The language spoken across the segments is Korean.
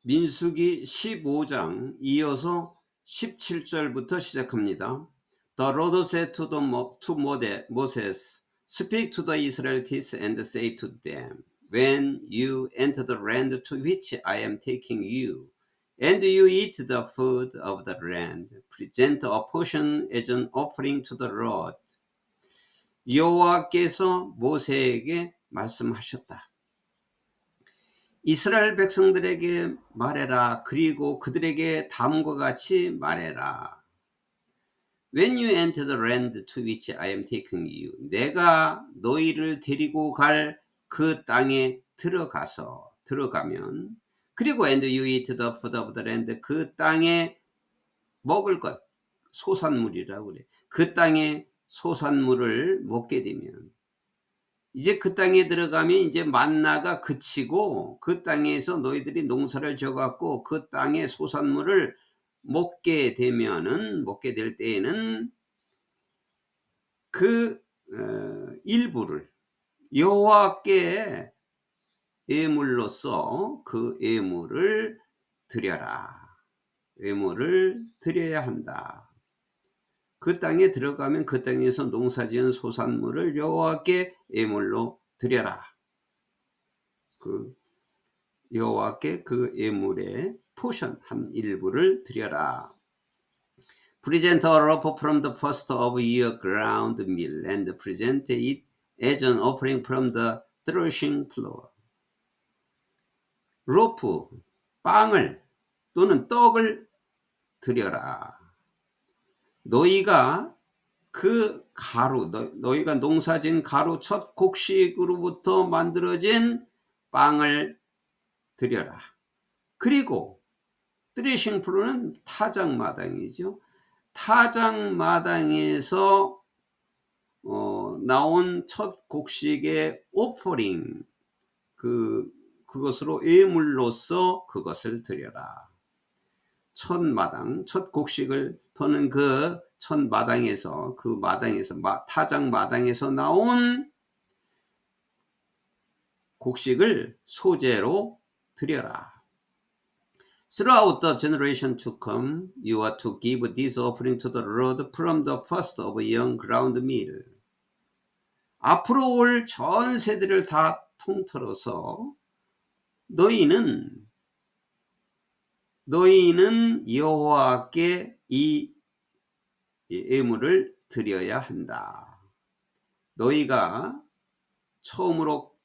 민수기 15장 이어서 17절부터 시작합니다. The Lord said to Moses, Speak to the Israelites and say to them, When you enter the land to which I am taking you, and you eat the food of the land, present a portion as an offering to the Lord. 여호와께서 모세에게 말씀하셨다. 이스라엘 백성들에게 말해라. 그리고 그들에게 다음과 같이 말해라. When you enter the land to which I am taking you, 내가 너희를 데리고 갈 그 땅에 들어가면, 그리고 and you eat the food of the land, 그 땅에 먹을 것, 소산물이라고 그래. 그 땅에 소산물을 먹게 되면, 이제 그 땅에 들어가면 이제 만나가 그치고 그 땅에서 너희들이 농사를 져갖고 그 땅의 소산물을 먹게 될 때에는 그 일부를 여호와께 예물로서 그 예물을 드려라. 예물을 드려야 한다. 그 땅에 들어가면 그 땅에서 농사지은 소산물을 여호와께 예물로 드려라. 그 여호와께 그 예물의 포션 한 일부를 드려라. Present a loaf from the first of your ground meal and present it as an offering from the threshing floor. 로프, 빵을 또는 떡을 드려라. 너희가 그 가루, 너희가 농사진 가루 첫 곡식으로부터 만들어진 빵을 드려라. 그리고 트레싱 플로는 타작마당이죠. 타작마당에서 나온 첫 곡식의 오퍼링, 그것으로 예물로서 그것을 드려라. 첫 곡식을 터는 그 첫 마당에서, 타작마당에서 나온 곡식을 소재로 드려라. Throughout the generation to come, you are to give this offering to the Lord from the first of young ground meal. 앞으로 올 전 세대를 다 통틀어서 너희는 여호와께 이 예물을 드려야 한다. 너희가 처음으로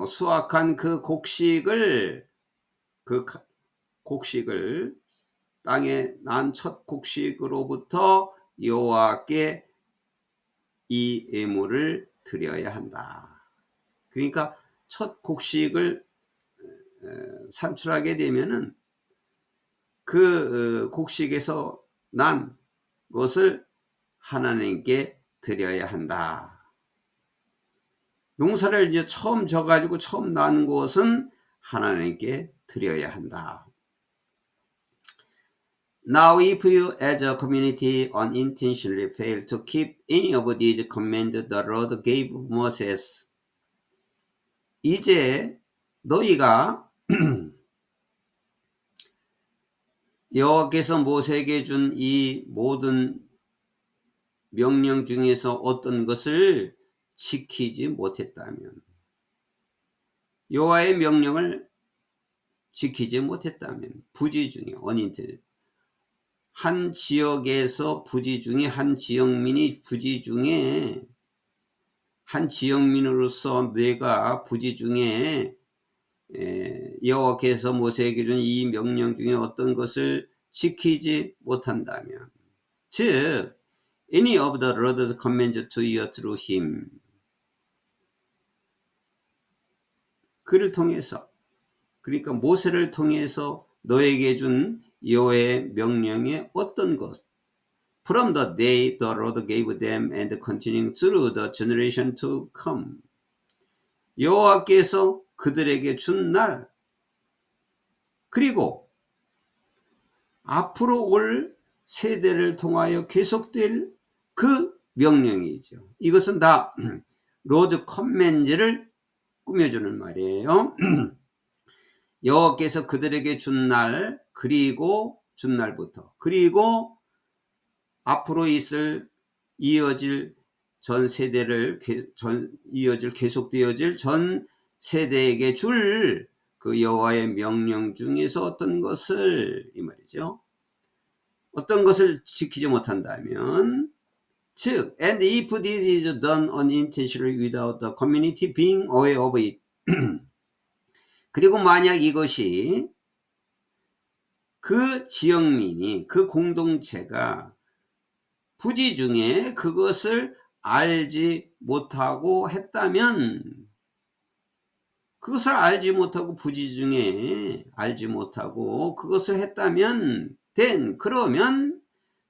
수확한 그 곡식을 땅에 난 첫 곡식으로부터 여호와께 이 예물을 드려야 한다. 그러니까 첫 곡식을 산출하게 되면은 그 곡식에서 난 것을 하나님께 드려야 한다. 농사를 이제 처음 져가지고 처음 난 것은 하나님께 드려야 한다. Now if you as a community unintentionally fail to keep any of these commands the Lord gave Moses, 이제 너희가 여호와께서 모세에게 준 이 모든 명령 중에서 어떤 것을 지키지 못했다면, 여호와의 명령을 지키지 못했다면, 부지 중에 한 지역에서 한 지역민이 부지 중에 한 지역민으로서 내가 부지 중에 여호와께서 모세에게 준 이 명령 중에 어떤 것을 지키지 못한다면, 즉 any of the Lord's commands to you through him, 그를 통해서, 그러니까 모세를 통해서 너에게 준 여호와의 명령의 어떤 것, from the day the Lord gave them and continuing through the generation to come, 여호와께서 그들에게 준 날, 그리고 앞으로 올 세대를 통하여 계속될 그 명령이죠. 이것은 다 로드 커맨즈를 꾸며주는 말이에요. 여호와께서 그들에게 준 날, 그리고 준 날부터, 그리고 앞으로 이어질 전 세대를 계속되어질 전 세대에게 줄 그 여호와의 명령 중에서 어떤 것을, 이 말이죠. 어떤 것을 지키지 못한다면, 즉, and if this is done unintentionally without the community being aware of it. 그리고 만약 이것이 그 지역민이, 그 공동체가 부지중에 그것을 알지 못하고 했다면, 그것을 알지 못하고 부지중에 알지 못하고 그것을 했다면, then 그러면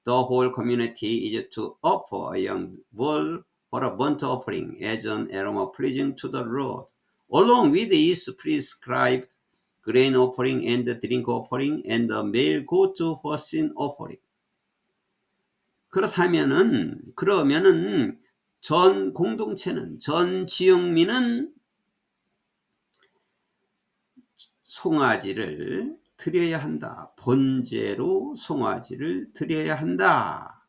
the whole community is to offer a young bull for a burnt offering as an aroma pleasing to the Lord, along with its prescribed grain offering and the drink offering and the male goat for sin offering. 그러면은 전 공동체는, 전 지역민은 송아지를 드려야 한다. 번제로 송아지를 드려야 한다.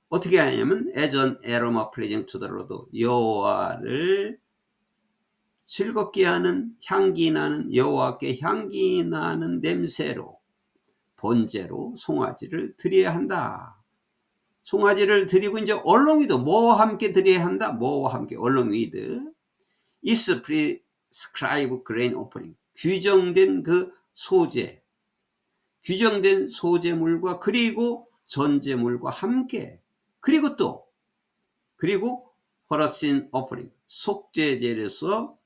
어떻게 하냐면 as an aroma pleasing to the Lord, 여호와를 즐겁게 하는, 향기 나는, 여호와께 향기 나는 냄새로 번제로 송아지를 드려야 한다. 송아지를 드리고 이제 along with, 뭐와 함께 드려야 한다? 뭐와 함께 along with is prescribed grain offering, 규정된 그 소재, 규정된 소재물과 그리고 전제물과 함께, 그리고 for a sin offering, 속죄제로서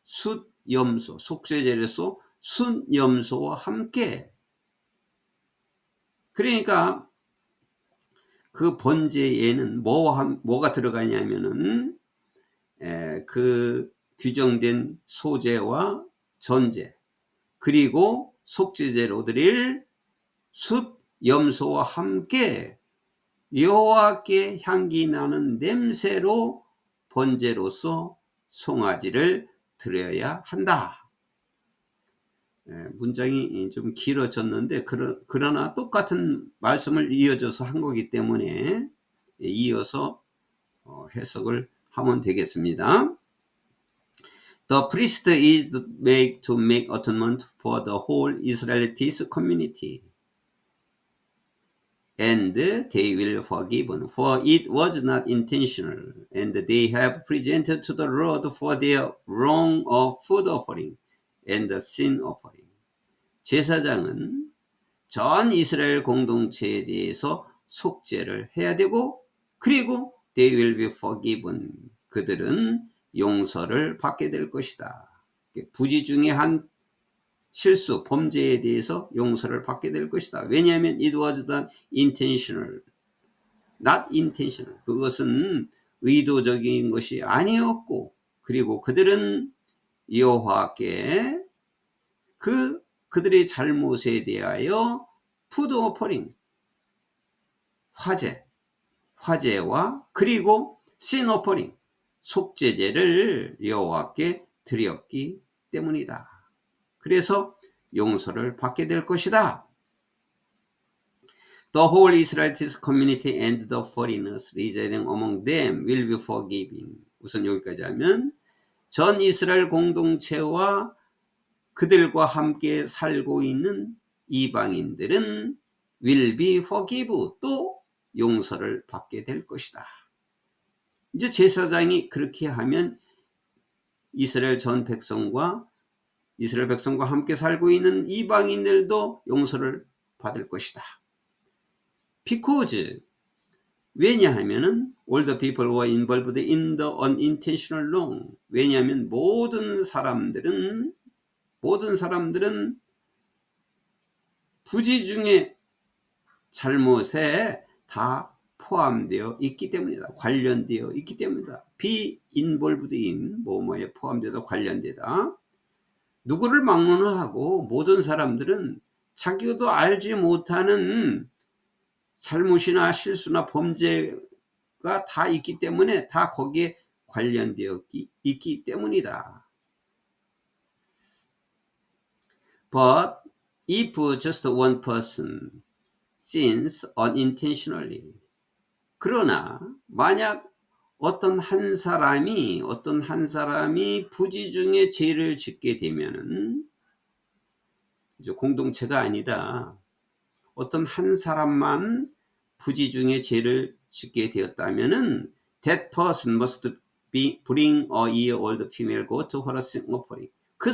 숫염소, 속죄제로서 순염소와 함께. 그러니까 그 번제에는 뭐가 들어가냐면은 그 규정된 소재와 전제, 그리고 속죄제로 드릴 숫염소와 함께 여호와께 향기 나는 냄새로 번제로서 송아지를 드려야 한다. 문장이 좀 길어졌는데 그러나 똑같은 말씀을 이어져서 한 거기 때문에 이어서 해석을 하면 되겠습니다. The priest is made to make atonement for the whole Israelite community, and they will forgiven, for it was not intentional, and they have presented to the Lord for their wrong of food offering and the sin offering. 제사장은 전 이스라엘 공동체에 대해서 속죄를 해야 되고, 그리고 they will be forgiven, 그들은 용서를 받게 될 것이다. 부지 중에 한 실수, 범죄에 대해서 용서를 받게 될 것이다. 왜냐하면 it was not intentional, not intentional, 그것은 의도적인 것이 아니었고, 그리고 그들은 여호와께 그들의 잘못에 대하여 푸드 오퍼링, 화제와 그리고 신 오퍼링, 속죄제를 여호와께 드렸기 때문이다. 그래서 용서를 받게 될 것이다. The whole Israelite community and the foreigners residing among them will be forgiven. 우선 여기까지 하면 전 이스라엘 공동체와 그들과 함께 살고 있는 이방인들은 will be forgiven, 또 용서를 받게 될 것이다. 이제 제사장이 그렇게 하면 이스라엘 백성과 함께 살고 있는 이방인들도 용서를 받을 것이다. Because, 왜냐하면은 all the people were involved in the unintentional wrong. 왜냐하면 모든 사람들은 부지 중에 잘못에 다 포함되어 있기 때문이다. 관련되어 있기 때문이다. be involved in, 뭐뭐에 포함되다, 관련되다. 누구를 막론하고 모든 사람들은 자기도 알지 못하는 잘못이나 실수나 범죄가 다 있기 때문에 다 거기에 관련되어 있기 때문이다. But if just one person sins unintentionally, 그러나 만약 어떤 한 사람이 부지 중에 죄를 짓게 되면은, 이제 공동체가 아니라 어떤 한 사람만 부지 중에 죄를 짓게 되었다면은, that person must bring a year-old female goat for a sin offering. 그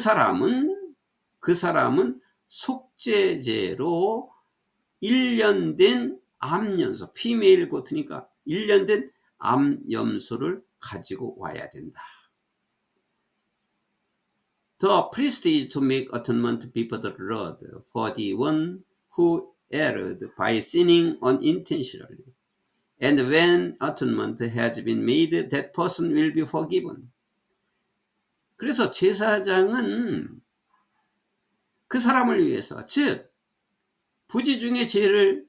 사람은 속죄제로 1년 된 암염소, 피메일 고트니까 1년 된 암염소를 가지고 와야 된다. The priest is to make atonement before the Lord for the one who erred by sinning unintentionally. And when atonement has been made, that person will be forgiven. 그래서 제사장은 그 사람을 위해서, 즉 부지 중에 죄를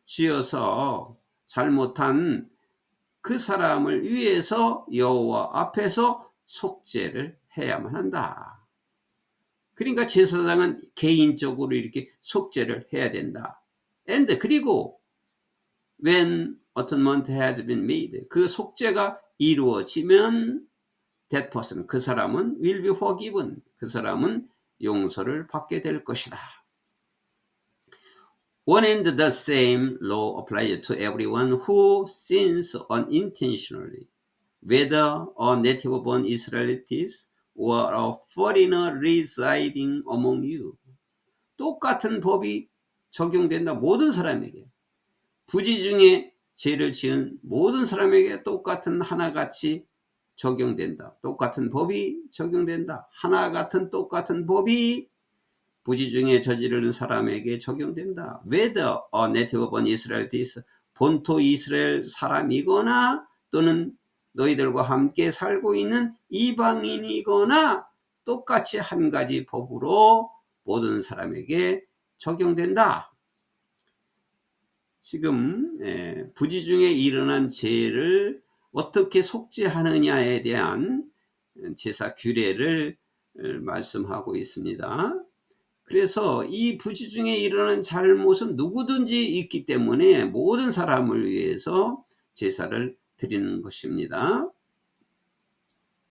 지어서 잘못한 그 사람을 위해서 여호와 앞에서 속죄를 해야만 한다. 그러니까 제사장은 개인적으로 이렇게 속죄를 해야 된다. And 그리고 when atonement has been made, 그 속죄가 이루어지면 that person, 그 사람은 will be forgiven, 그 사람은 용서를 받게 될 것이다. One and the same law applies to everyone who sins unintentionally, whether a native-born Israelite or a foreigner residing among you. 똑같은 법이 적용된다. 모든 사람에게. 부지 중에 죄를 지은 모든 사람에게 똑같은 하나같이 적용된다. 똑같은 법이 적용된다. 하나 같은 똑같은 법이 부지 중에 저지르는 사람에게 적용된다. Whether a native-born Israelite, 본토 이스라엘 사람이거나 또는 너희들과 함께 살고 있는 이방인이거나 똑같이 한 가지 법으로 모든 사람에게 적용된다. 지금 부지 중에 일어난 죄를 어떻게 속죄하느냐에 대한 제사 규례를 말씀하고 있습니다. 그래서 이 부지 중에 일어난 잘못은 누구든지 있기 때문에 모든 사람을 위해서 제사를 드리는 것입니다.